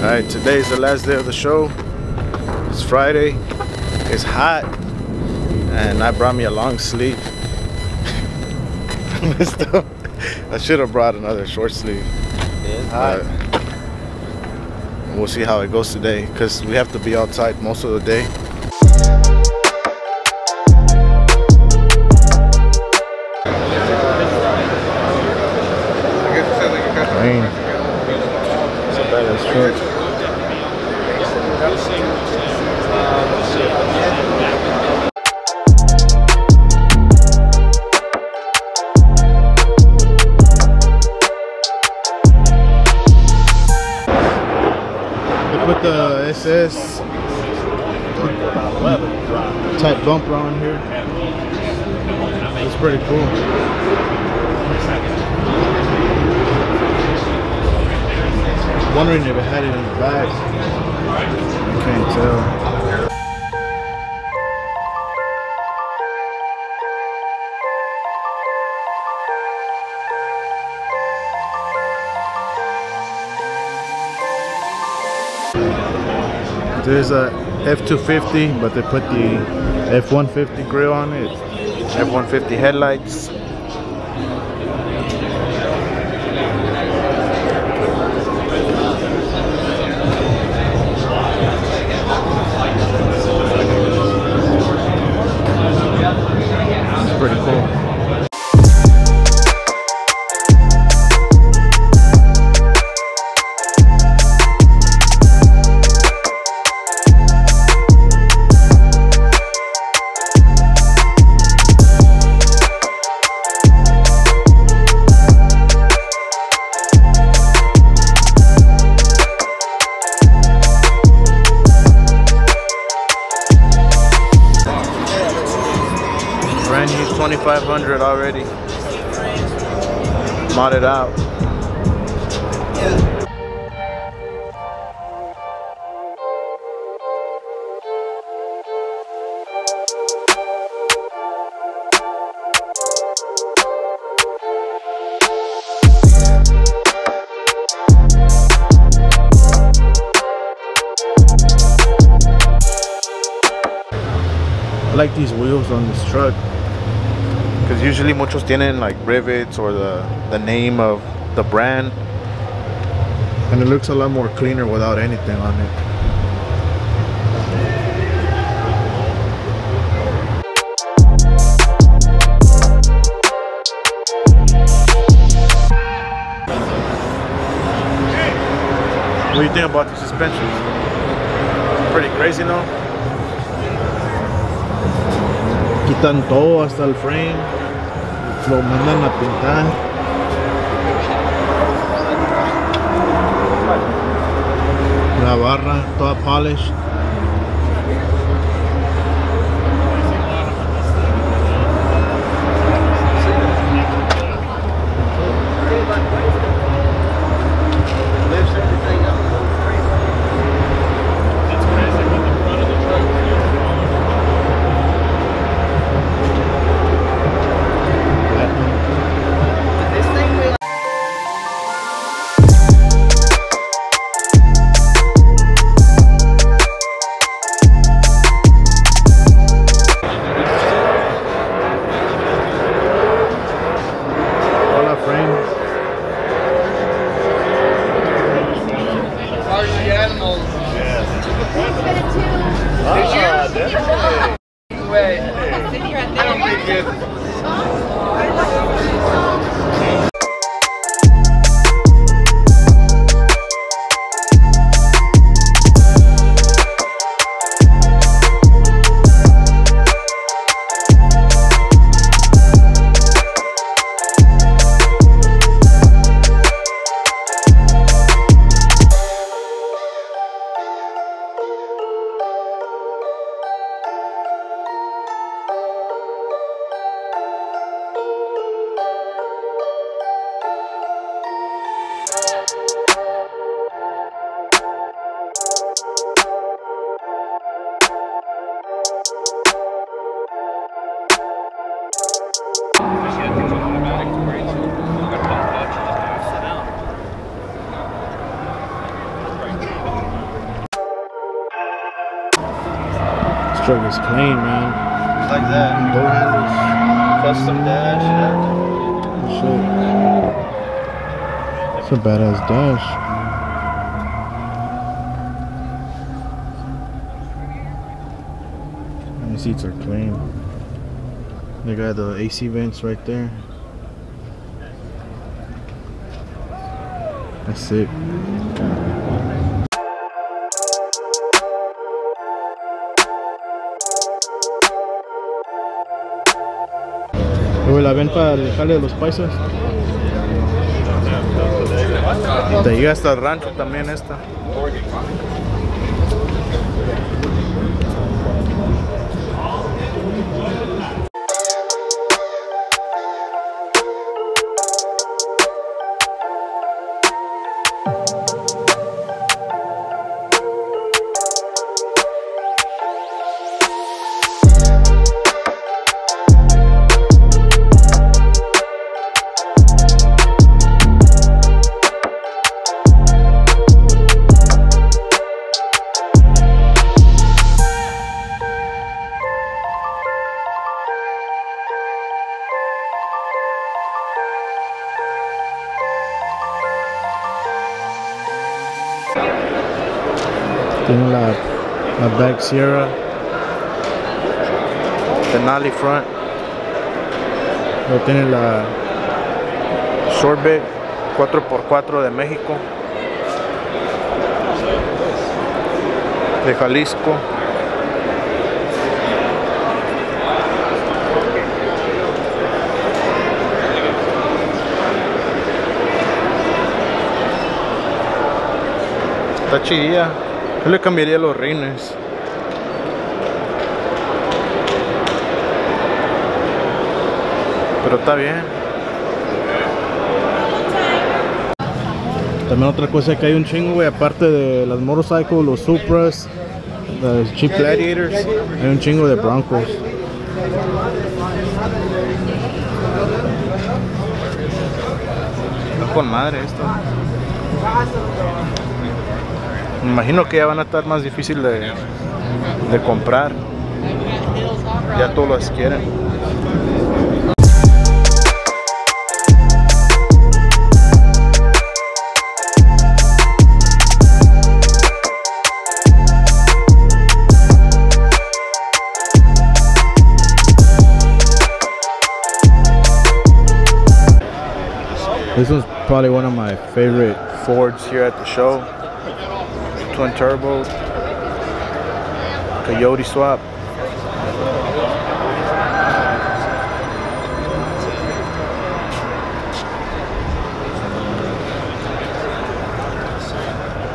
Alright, today is the last day of the show. It's Friday. It's hot. And I brought me a long sleeve. I should have brought another short sleeve. It's hot. We'll see how it goes today because we have to be outside most of the day. Rain. It's a badass truck. They put the SS type bumper on here. It's pretty cool. Wondering if it had it in the back. I can't tell. There's a F250, but they put the F150 grill on it. F150 headlights. Pretty cool. Brand new 2500 already. Modded out. I like these wheels on this truck. Because usually muchos tienen like rivets or the name of the brand, and it looks a lot more cleaner without anything on it. What do you think about the suspensions? Pretty crazy, no? Quitan todo hasta el frame, lo mandan a pintar. La barra toda polished. truck is clean, man. It's like that. Door handles. Custom dash. Shit. It's a badass dash. And the seats are clean. They got the AC vents right there. That's it. ¿La ven para el jale de los paisas? Te llega hasta el rancho también esta. Tiene la back Sierra, Denali front. Luego tiene la Shortback 4x4 de México, de Jalisco. Está chidilla. Yo le cambiaría los rines. Pero está bien. También otra cosa que hay un chingo, güey, aparte de las motorcycles, los Supras, los Jeep Gladiators, hay un chingo de Broncos. Está con madre esto. Me imagino que ya van a estar más difícil de comprar. Ya todos las quieren. This one's probably one of my favorite Fords here at the show. Twin turbo, Coyote swap.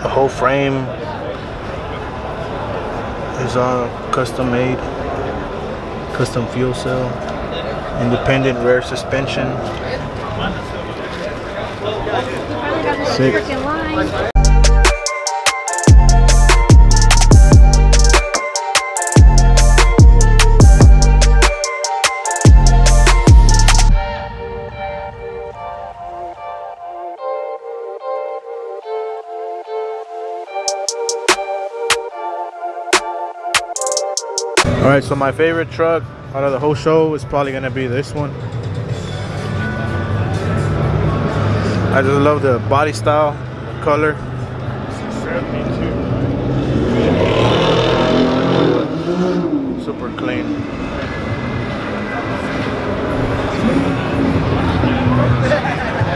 The whole frame is all custom made, custom fuel cell, independent rear suspension. Sick. Alright, so my favorite truck out of the whole show is probably gonna be this one. I just love the body style, color. Super clean.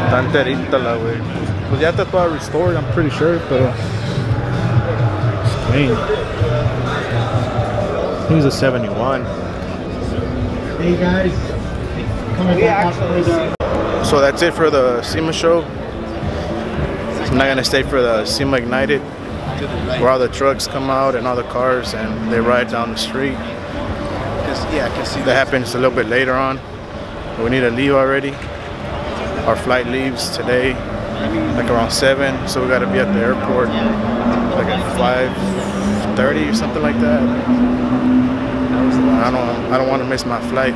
Está enterita la güey. Pues ya está toda restored, I'm pretty sure, pero it's clean. He was a 71. Hey guys, coming back. So that's it for the SEMA show. I'm not gonna stay for the SEMA Ignited, where all the trucks come out and all the cars and they ride down the street. Yeah, I can see That happens a little bit later on. We need to leave already. Our flight leaves today, like around 7, so we gotta be at the airport like at 5:30 or something like that. I don't want to miss my flight.